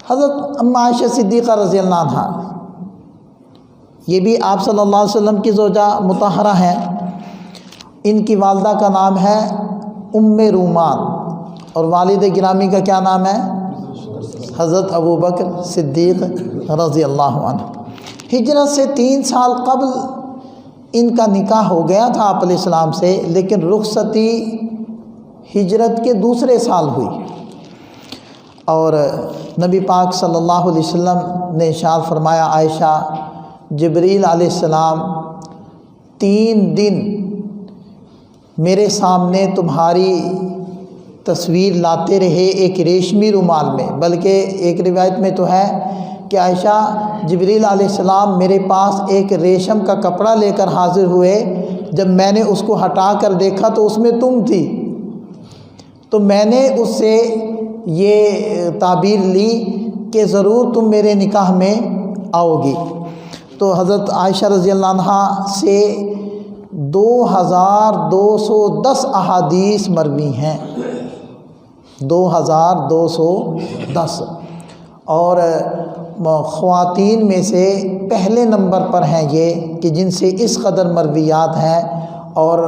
حضرت ام عائشہ صدیقہ رضی اللہ عنہا، یہ بھی آپ صلی اللہ علیہ وسلم کی زوجہ مطہرہ ہیں۔ ان کی والدہ کا نام ہے ام رومان، اور والد گرامی کا کیا نام ہے؟ حضرت ابو بکر صدیق رضی اللہ عنہ۔ ہجرت سے 3 سال قبل ان کا نکاح ہو گیا تھا آپ علیہ السلام سے، لیکن رخصتی ہجرت کے دوسرے سال ہوئی، اور نبی پاک صلی اللہ علیہ وسلم نے ارشاد فرمایا، عائشہ جبریل علیہ السلام 3 دن میرے سامنے تمہاری تصویر لاتے رہے ایک ریشمی رومال میں، بلکہ ایک روایت میں تو ہے کہ عائشہ جبریل علیہ السلام میرے پاس ایک ریشم کا کپڑا لے کر حاضر ہوئے، جب میں نے اس کو ہٹا کر دیکھا تو اس میں تم تھی، تو میں نے اس سے یہ تعبیر لی کہ ضرور تم میرے نکاح میں آؤ گی۔ تو حضرت عائشہ رضی اللہ عنہا سے 2210 احادیث مروی ہیں، 2210، اور خواتین میں سے پہلے نمبر پر ہیں یہ کہ جن سے اس قدر مرویات ہیں، اور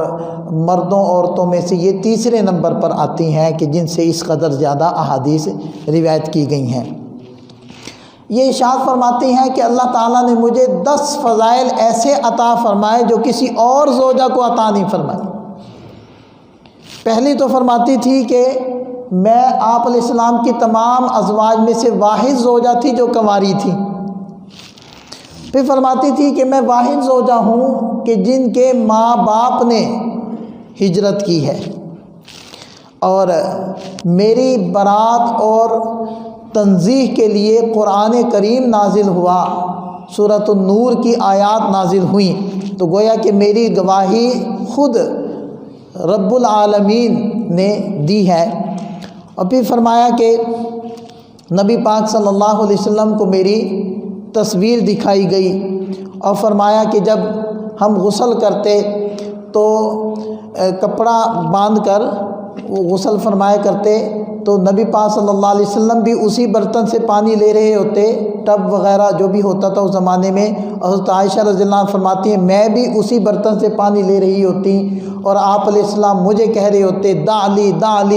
مردوں عورتوں میں سے یہ تیسرے نمبر پر آتی ہیں کہ جن سے اس قدر زیادہ احادیث روایت کی گئی ہیں۔ یہ ارشاد فرماتی ہیں کہ اللہ تعالیٰ نے مجھے 10 فضائل ایسے عطا فرمائے جو کسی اور زوجہ کو عطا نہیں فرمائے۔ پہلی تو فرماتی تھی کہ میں آپ علیہ السلام کی تمام ازواج میں سے واحد زوجہ تھی جو کنواری تھی۔ پھر فرماتی تھی کہ میں واحد زوجہ ہوں کہ جن کے ماں باپ نے ہجرت کی ہے، اور میری برات اور تنزیح کے لیے قرآن کریم نازل ہوا، سورۃ النور کی آیات نازل ہوئیں، تو گویا کہ میری گواہی خود رب العالمین نے دی ہے۔ اور پھر فرمایا کہ نبی پاک صلی اللہ علیہ وسلم کو میری تصویر دکھائی گئی، اور فرمایا کہ جب ہم غسل کرتے تو کپڑا باندھ کر وہ غسل فرمایا کرتے، تو نبی پاک صلی اللہ علیہ وسلم بھی اسی برتن سے پانی لے رہے ہوتے، ٹب وغیرہ جو بھی ہوتا تھا اس زمانے میں، اور حضرت عائشہ رضی اللہ عنہ فرماتی ہیں میں بھی اسی برتن سے پانی لے رہی ہوتی، اور آپ علیہ السلام مجھے کہہ رہے ہوتے دا علی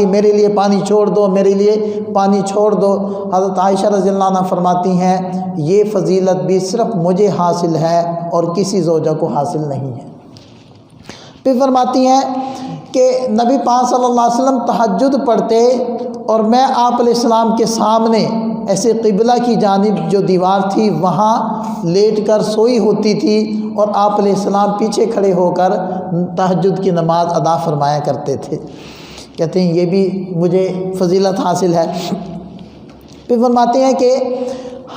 میرے لیے پانی چھوڑ دو، میرے لیے پانی چھوڑ دو۔ حضرت عائشہ رضی اللہ عنہ فرماتی ہیں یہ فضیلت بھی صرف مجھے حاصل ہے اور کسی زوجہ کو حاصل نہیں ہے۔ پھر فرماتی ہیں کہ نبی پاک صلی اللہ علیہ وسلم تہجد پڑھتے، اور میں آپ علیہ السلام کے سامنے ایسے قبلہ کی جانب جو دیوار تھی وہاں لیٹ کر سوئی ہوتی تھی، اور آپ علیہ السلام پیچھے کھڑے ہو کر تہجد کی نماز ادا فرمایا کرتے تھے۔ کہتے ہیں یہ بھی مجھے فضیلت حاصل ہے۔ پھر فرماتے ہیں کہ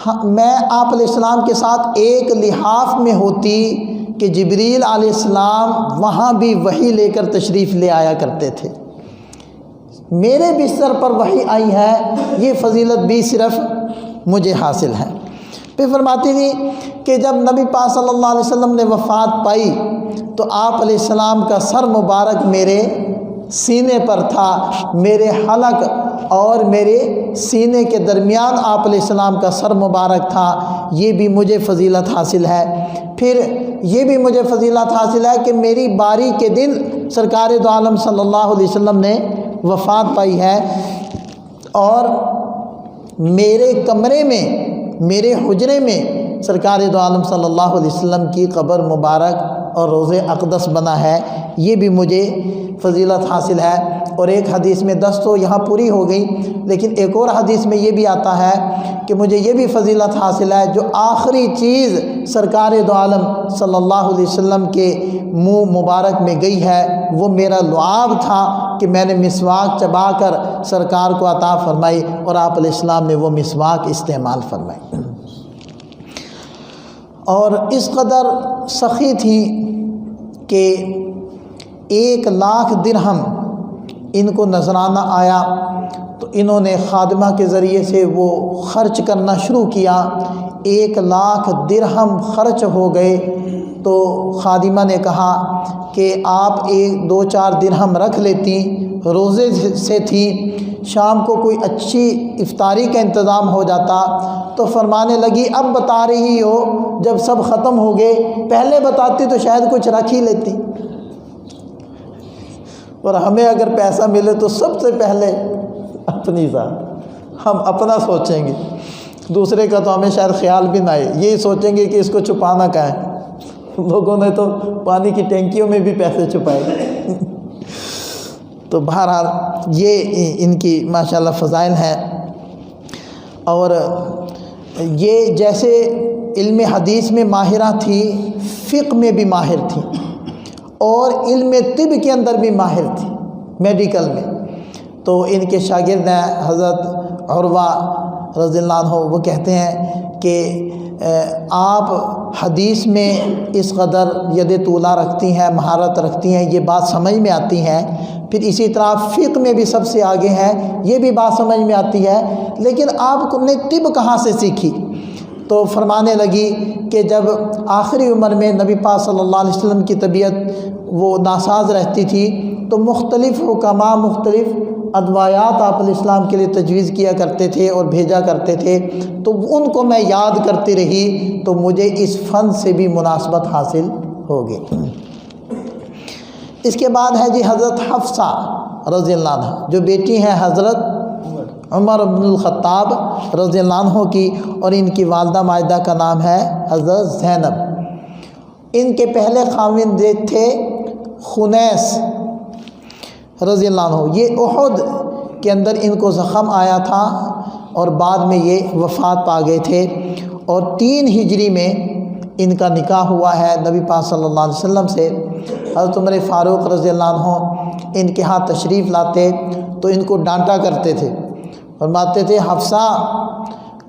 میں آپ علیہ السلام کے ساتھ ایک لحاف میں ہوتی کہ جبریل علیہ السلام وہاں بھی وحی لے کر تشریف لے آیا کرتے تھے، میرے بستر پر وحی آئی ہے، یہ فضیلت بھی صرف مجھے حاصل ہے۔ پھر فرماتی تھی کہ جب نبی پاک صلی اللہ علیہ وسلم نے وفات پائی تو آپ علیہ السلام کا سر مبارک میرے سینے پر تھا، میرے حلق اور میرے سینے کے درمیان آپ علیہ السلام کا سر مبارک تھا، یہ بھی مجھے فضیلت حاصل ہے۔ پھر یہ بھی مجھے فضیلت حاصل ہے کہ میری باری کے دن سرکار دو عالم صلی اللہ علیہ وسلم نے وفات پائی ہے، اور میرے کمرے میں میرے حجرے میں سرکار دو عالم صلی اللہ علیہ وسلم کی قبر مبارک اور روضہ اقدس بنا ہے، یہ بھی مجھے فضیلت حاصل ہے۔ اور ایک حدیث میں 10 تو یہاں پوری ہو گئی، لیکن ایک اور حدیث میں یہ بھی آتا ہے کہ مجھے یہ بھی فضیلت حاصل ہے، جو آخری چیز سرکار دو عالم صلی اللہ علیہ وسلم کے منہ مبارک میں گئی ہے وہ میرا لعاب تھا کہ میں نے مسواک چبا کر سرکار کو عطا فرمائی، اور آپ علیہ السلام نے وہ مسواک استعمال فرمائی۔ اور اس قدر سخی تھی کہ 1,00,000 درہم ان کو نذرانہ آیا، تو انہوں نے خادمہ کے ذریعے سے وہ خرچ کرنا شروع کیا، 1,00,000 درہم خرچ ہو گئے۔ تو خادمہ نے کہا کہ آپ 2-4 درہم رکھ لیتی، روزے سے تھی، شام کو کوئی اچھی افطاری کا انتظام ہو جاتا۔ تو فرمانے لگی اب بتا رہی ہو، جب سب ختم ہو گئے، پہلے بتاتی تو شاید کچھ رکھ ہی لیتی، اور ہمیں اگر پیسہ ملے تو سب سے پہلے اپنی ذات، ہم اپنا سوچیں گے، دوسرے کا تو ہمیں شاید خیال بھی نہ آئے، یہی سوچیں گے کہ اس کو چھپانا کہاں ہے۔ لوگوں نے تو پانی کی ٹینکیوں میں بھی پیسے چھپائے۔ تو بہرحال یہ ان کی ماشاءاللہ فضائل ہیں۔ اور یہ جیسے علم حدیث میں ماہرہ تھی، فقہ میں بھی ماہر تھی، اور علم طب کے اندر بھی ماہر تھی، میڈیکل میں۔ تو ان کے شاگرد ہیں حضرت عروہ رضی اللہ عنہ، وہ کہتے ہیں کہ آپ حدیث میں اس قدر ید طولہ رکھتی ہیں، مہارت رکھتی ہیں، یہ بات سمجھ میں آتی ہے۔ پھر اسی طرح فقہ میں بھی سب سے آگے ہیں، یہ بھی بات سمجھ میں آتی ہے، لیکن آپ نے طب کہاں سے سیکھی؟ تو فرمانے لگی کہ جب آخری عمر میں نبی پاک صلی اللہ علیہ وسلم کی طبیعت وہ ناساز رہتی تھی، تو مختلف حکماء مختلف ادویات آپ علیہ السلام کے لیے تجویز کیا کرتے تھے اور بھیجا کرتے تھے، تو ان کو میں یاد کرتی رہی، تو مجھے اس فن سے بھی مناسبت حاصل ہوگی۔ اس کے بعد ہے جی حضرت حفصہ رضی اللہ عنہ، جو بیٹی ہیں حضرت عمر بن الخطاب رضی اللہ عنہ کی، اور ان کی والدہ ماجدہ کا نام ہے حضرت زینب۔ ان کے پہلے خاوند تھے خنیس رضی اللہ عنہ، یہ احد کے اندر ان کو زخم آیا تھا اور بعد میں یہ وفات پا گئے تھے، اور 3 ہجری میں ان کا نکاح ہوا ہے نبی پاک صلی اللہ علیہ وسلم سے۔ حضرت عمر فاروق رضی اللہ عنہ ان کے ہاں تشریف لاتے تو ان کو ڈانٹا کرتے تھے، فرماتے تھے حفصہ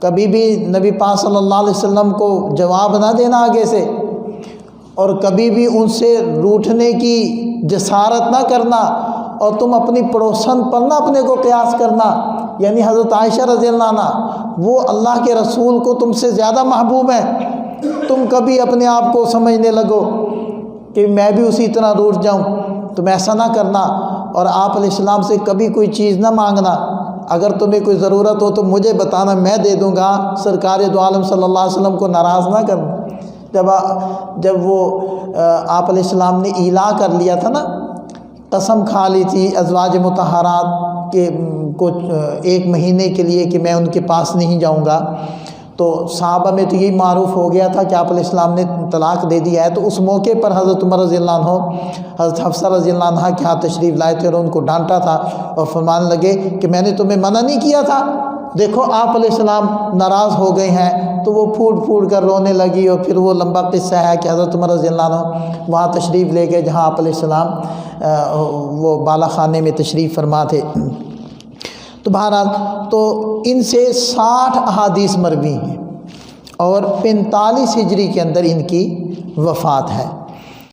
کبھی بھی نبی پاک صلی اللہ علیہ وسلم کو جواب نہ دینا آگے سے، اور کبھی بھی ان سے روٹھنے کی جسارت نہ کرنا، اور تم اپنی پڑوسن پر نہ اپنے کو قیاس کرنا، یعنی حضرت عائشہ رضی اللہ عنہ وہ اللہ کے رسول کو تم سے زیادہ محبوب ہیں، تم کبھی اپنے آپ کو سمجھنے لگو کہ میں بھی اسی طرح روٹھ جاؤں، تم ایسا نہ کرنا، اور آپ علیہ السلام سے کبھی کوئی چیز نہ مانگنا، اگر تمہیں کوئی ضرورت ہو تو مجھے بتانا، میں دے دوں گا، سرکار دو عالم صلی اللہ علیہ وسلم کو ناراض نہ کرنا۔ جب وہ آپ علیہ السلام نے ایلا کر لیا تھا نا، قسم کھا لی تھی ازواج مطہرات کے کو 1 مہینے کے لیے کہ میں ان کے پاس نہیں جاؤں گا، تو صحابہ میں تو یہی معروف ہو گیا تھا کہ آپ علیہ السلام نے طلاق دے دیا ہے۔ تو اس موقع پر حضرت عمر رضی اللہ عنہ حضرت حفصہ رضی اللہ عنہ کے ہاں تشریف لائے تھے اور ان کو ڈانٹا تھا، اور فرمانے لگے کہ میں نے تمہیں منع نہیں کیا تھا، دیکھو آپ علیہ السلام ناراض ہو گئے ہیں۔ تو وہ پھوٹ پھوٹ کر رونے لگی، اور پھر وہ لمبا قصہ ہے کہ حضرت عمر رضی اللہ عنہ وہاں تشریف لے گئے جہاں آپ علیہ السلام وہ بالا خانے میں تشریف فرما تھے۔ تو بہرحال تو ان سے 60 احادیث مروی ہیں، اور 45 ہجری کے اندر ان کی وفات ہے۔